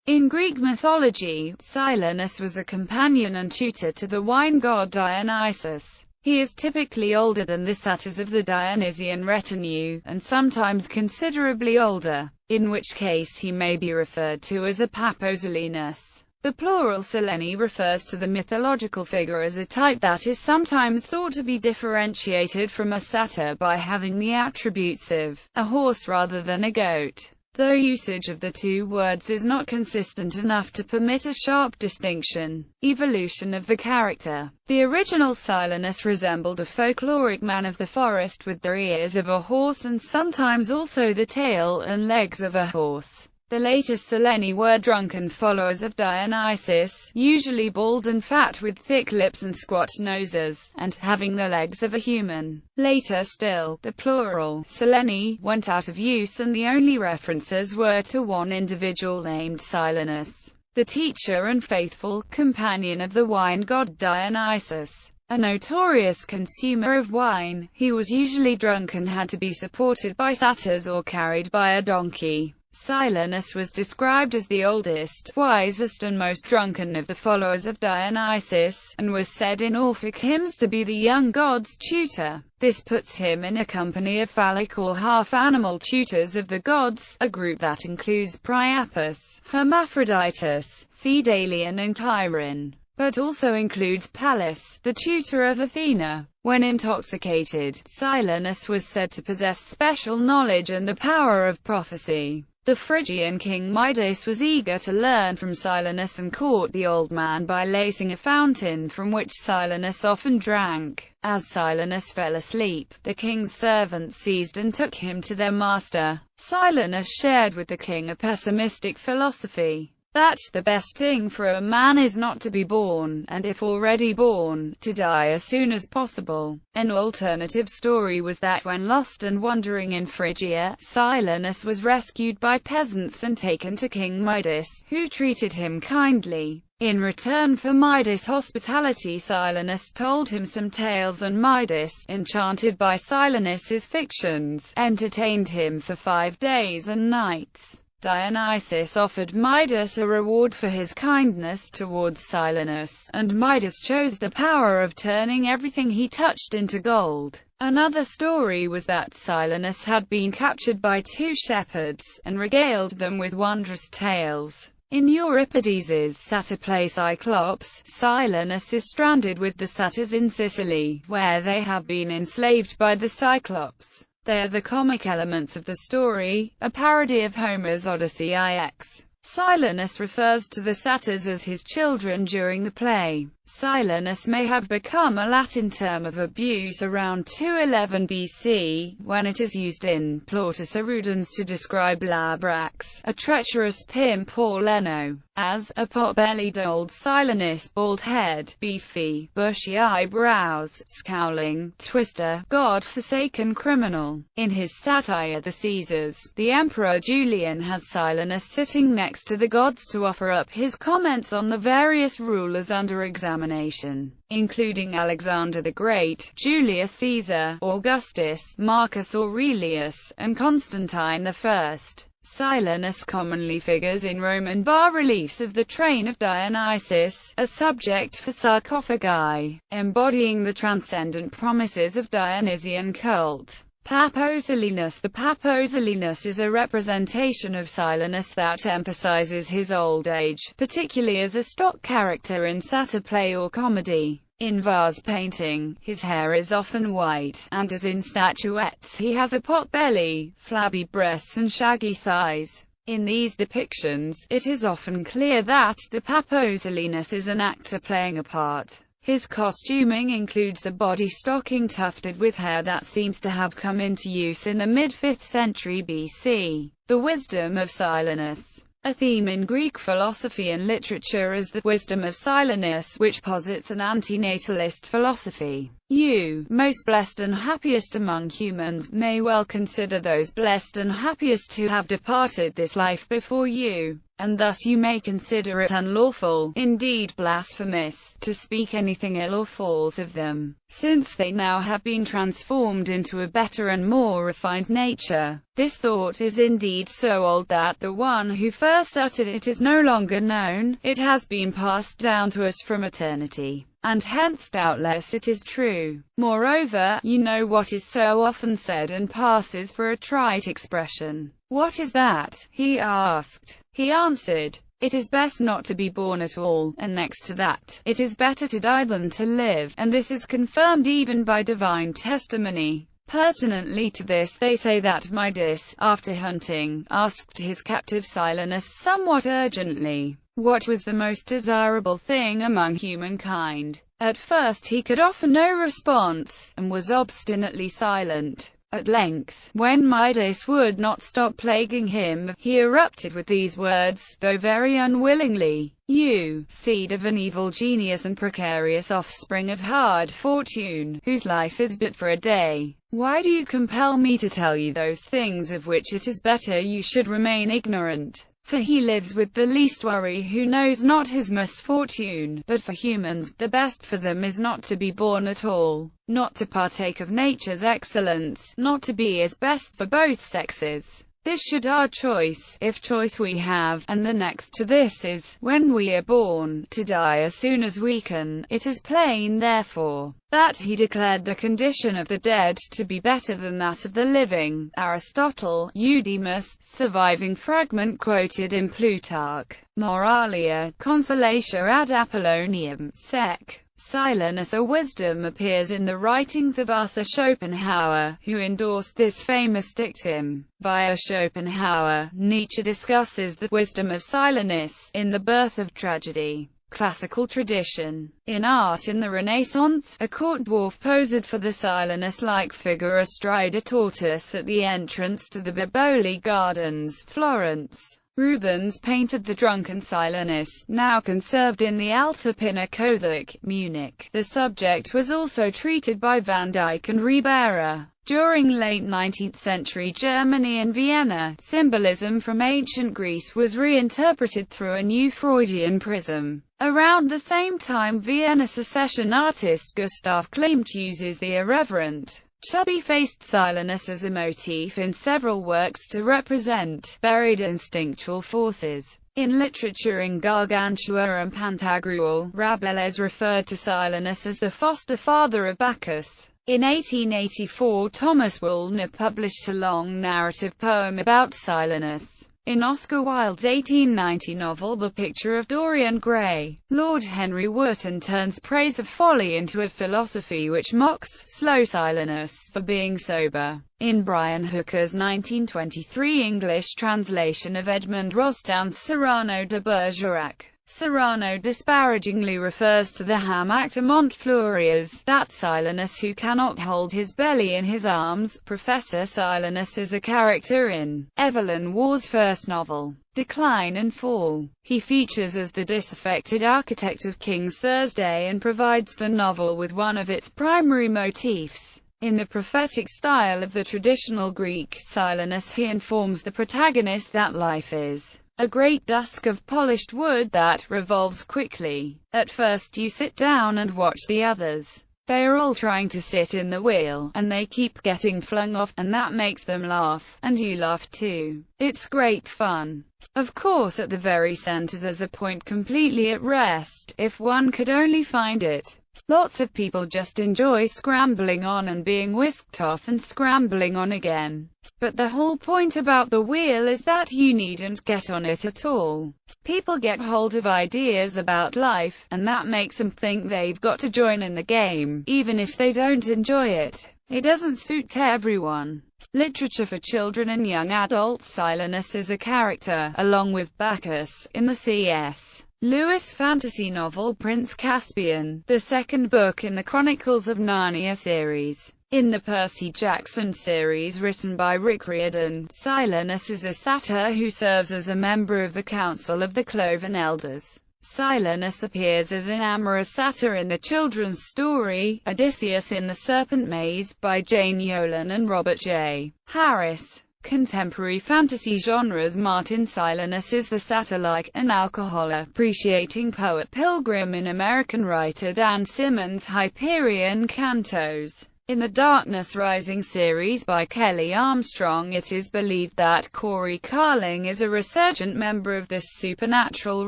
In Greek mythology, Silenus was a companion and tutor to the wine god Dionysus. He is typically older than the satyrs of the Dionysian retinue, and sometimes considerably older, in which case he may be referred to as a Silenus. The plural Sileni refers to the mythological figure as a type that is sometimes thought to be differentiated from a satyr by having the attributes of a horse rather than a goat, though usage of the two words is not consistent enough to permit a sharp distinction. Evolution of the character. The original Silenus resembled a folkloric man of the forest with the ears of a horse and sometimes also the tail and legs of a horse. The later Sileni were drunken followers of Dionysus, usually bald and fat with thick lips and squat noses, and having the legs of a human. Later still, the plural Sileni went out of use and the only references were to one individual named Silenus, the teacher and faithful companion of the wine god Dionysus. A notorious consumer of wine, he was usually drunk and had to be supported by satyrs or carried by a donkey. Silenus was described as the oldest, wisest and most drunken of the followers of Dionysus, and was said in Orphic hymns to be the young god's tutor. This puts him in a company of phallic or half-animal tutors of the gods, a group that includes Priapus, Hermaphroditus, Daedalion and Chiron, but also includes Pallas, the tutor of Athena. When intoxicated, Silenus was said to possess special knowledge and the power of prophecy. The Phrygian king Midas was eager to learn from Silenus and caught the old man by lacing a fountain from which Silenus often drank. As Silenus fell asleep, the king's servants seized and took him to their master. Silenus shared with the king a pessimistic philosophy that the best thing for a man is not to be born, and if already born, to die as soon as possible. An alternative story was that when lost and wandering in Phrygia, Silenus was rescued by peasants and taken to King Midas, who treated him kindly. In return for Midas' hospitality, Silenus told him some tales, and Midas, enchanted by Silenus's fictions, entertained him for 5 days and nights. Dionysus offered Midas a reward for his kindness towards Silenus, and Midas chose the power of turning everything he touched into gold. Another story was that Silenus had been captured by 2 shepherds, and regaled them with wondrous tales. In Euripides's satyr play Cyclops, Silenus is stranded with the satyrs in Sicily, where they have been enslaved by the Cyclops. They are the comic elements of the story, a parody of Homer's Odyssey IX. Silenus refers to the satyrs as his children during the play. Silenus may have become a Latin term of abuse around 211 BC, when it is used in Plautus Erudens to describe Labrax, a treacherous pimp or Leno, as a pot-bellied old Silenus, bald head, beefy, bushy eyebrows, scowling, twister, God-forsaken criminal. In his satire The Caesars, the Emperor Julian has Silenus sitting next to the gods to offer up his comments on the various rulers under examination, including Alexander the Great, Julius Caesar, Augustus, Marcus Aurelius, and Constantine I. Silenus commonly figures in Roman bas-reliefs of the train of Dionysus, a subject for sarcophagi, embodying the transcendent promises of Dionysian cult. Silenus. The Silenus is a representation of Silenus that emphasizes his old age, particularly as a stock character in satyr play or comedy. In vase painting, his hair is often white, and as in statuettes he has a pot belly, flabby breasts and shaggy thighs. In these depictions, it is often clear that the Silenus is an actor playing a part. His costuming includes a body stocking tufted with hair that seems to have come into use in the mid-5th century BC. The wisdom of Silenus. A theme in Greek philosophy and literature is the wisdom of Silenus, which posits an antinatalist philosophy. You, most blessed and happiest among humans, may well consider those blessed and happiest who have departed this life before you. and thus you may consider it unlawful, indeed blasphemous, to speak anything ill or false of them, since they now have been transformed into a better and more refined nature. This thought is indeed so old that the one who first uttered it is no longer known. It has been passed down to us from eternity, and hence doubtless it is true. Moreover, you know what is so often said and passes for a trite expression. What is that? He asked. He answered, it is best not to be born at all, and next to that, it is better to die than to live, and this is confirmed even by divine testimony. Pertinently to this they say that Midas, after hunting, asked his captive Silenus somewhat urgently, what was the most desirable thing among humankind. At first he could offer no response, and was obstinately silent. At length, when Midas would not stop plaguing him, he erupted with these words, though very unwillingly, you, seed of an evil genius and precarious offspring of hard fortune, whose life is but for a day, why do you compel me to tell you those things of which it is better you should remain ignorant? For he lives with the least worry who knows not his misfortune. But for humans, the best for them is not to be born at all, not to partake of nature's excellence, not to be as best for both sexes. This should our choice, if choice we have, and the next to this is, when we are born, to die as soon as we can. It is plain, therefore, that he declared the condition of the dead to be better than that of the living. Aristotle, Eudemus, surviving fragment quoted in Plutarch, Moralia, Consolatio ad Apollonium, Sec. Silenus. A wisdom appears in the writings of Arthur Schopenhauer, who endorsed this famous dictum. Via Schopenhauer, Nietzsche discusses the wisdom of Silenus in The Birth of Tragedy. Classical tradition. In art in the Renaissance, a court dwarf posed for the Silenus-like figure astride a tortoise at the entrance to the Biboli Gardens, Florence. Rubens painted the drunken Silenus, now conserved in the Alta Pinakothek, Munich. The subject was also treated by Van Dyck and Ribera. During late 19th century Germany and Vienna, symbolism from ancient Greece was reinterpreted through a new Freudian prism. Around the same time, Vienna secession artist Gustav Klimt uses the irreverent, chubby-faced Silenus as a motif in several works to represent buried instinctual forces. In literature in Gargantua and Pantagruel, Rabelais referred to Silenus as the foster father of Bacchus. In 1884 Thomas Woolner published a long narrative poem about Silenus. In Oscar Wilde's 1890 novel The Picture of Dorian Gray, Lord Henry Wotton turns praise of folly into a philosophy which mocks slow Silenus for being sober. In Brian Hooker's 1923 English translation of Edmond Rostand's Cyrano de Bergerac, Cyrano disparagingly refers to the ham actor Montfleury as that Silenus who cannot hold his belly in his arms. Professor Silenus is a character in Evelyn Waugh's first novel, Decline and Fall. He features as the disaffected architect of King's Thursday and provides the novel with one of its primary motifs. In the prophetic style of the traditional Greek Silenus, he informs the protagonist that life is a great dusk of polished wood that revolves quickly. At first you sit down and watch the others. They are all trying to sit in the wheel, and they keep getting flung off, and that makes them laugh, and you laugh too. It's great fun. Of course at the very center there's a point completely at rest, if one could only find it. Lots of people just enjoy scrambling on and being whisked off and scrambling on again. But the whole point about the wheel is that you needn't get on it at all. People get hold of ideas about life, and that makes them think they've got to join in the game, even if they don't enjoy it. It doesn't suit everyone. Literature for children and young adults. Silenus is a character, along with Bacchus, in the C.S. Lewis fantasy novel Prince Caspian, the second book in the Chronicles of Narnia series. In the Percy Jackson series written by Rick Riordan, Silenus is a satyr who serves as a member of the Council of the Cloven Elders. Silenus appears as an amorous satyr in the children's story, Odysseus in the Serpent Maze, by Jane Yolen and Robert J. Harris. contemporary fantasy genres. Martin Silenus is the satyr-like and alcohol-appreciating poet pilgrim in American writer Dan Simmons' Hyperion Cantos. In the Darkness Rising series by Kelly Armstrong, it is believed that Corey Carling is a resurgent member of this supernatural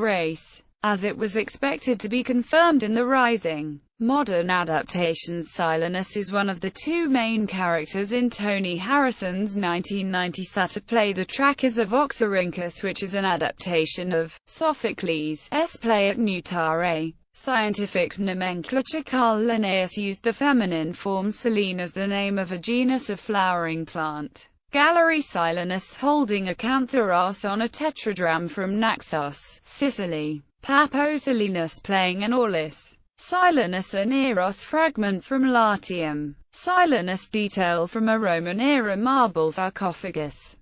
race, as it was expected to be confirmed in the Rising. Modern adaptations. Silenus is one of the two main characters in Tony Harrison's 1990 satyr play The Trackers of Oxyrhynchus, which is an adaptation of Sophocles' play at Nutare. Scientific nomenclature. Carl Linnaeus used the feminine form Selene as the name of a genus of flowering plant. Gallery. Silenus holding a cantharos on a tetradrachm from Naxos, Sicily. Papo. Silenus playing an aulis. Silenus an Eros fragment from Latium. Silenus detail from a Roman-era marble sarcophagus.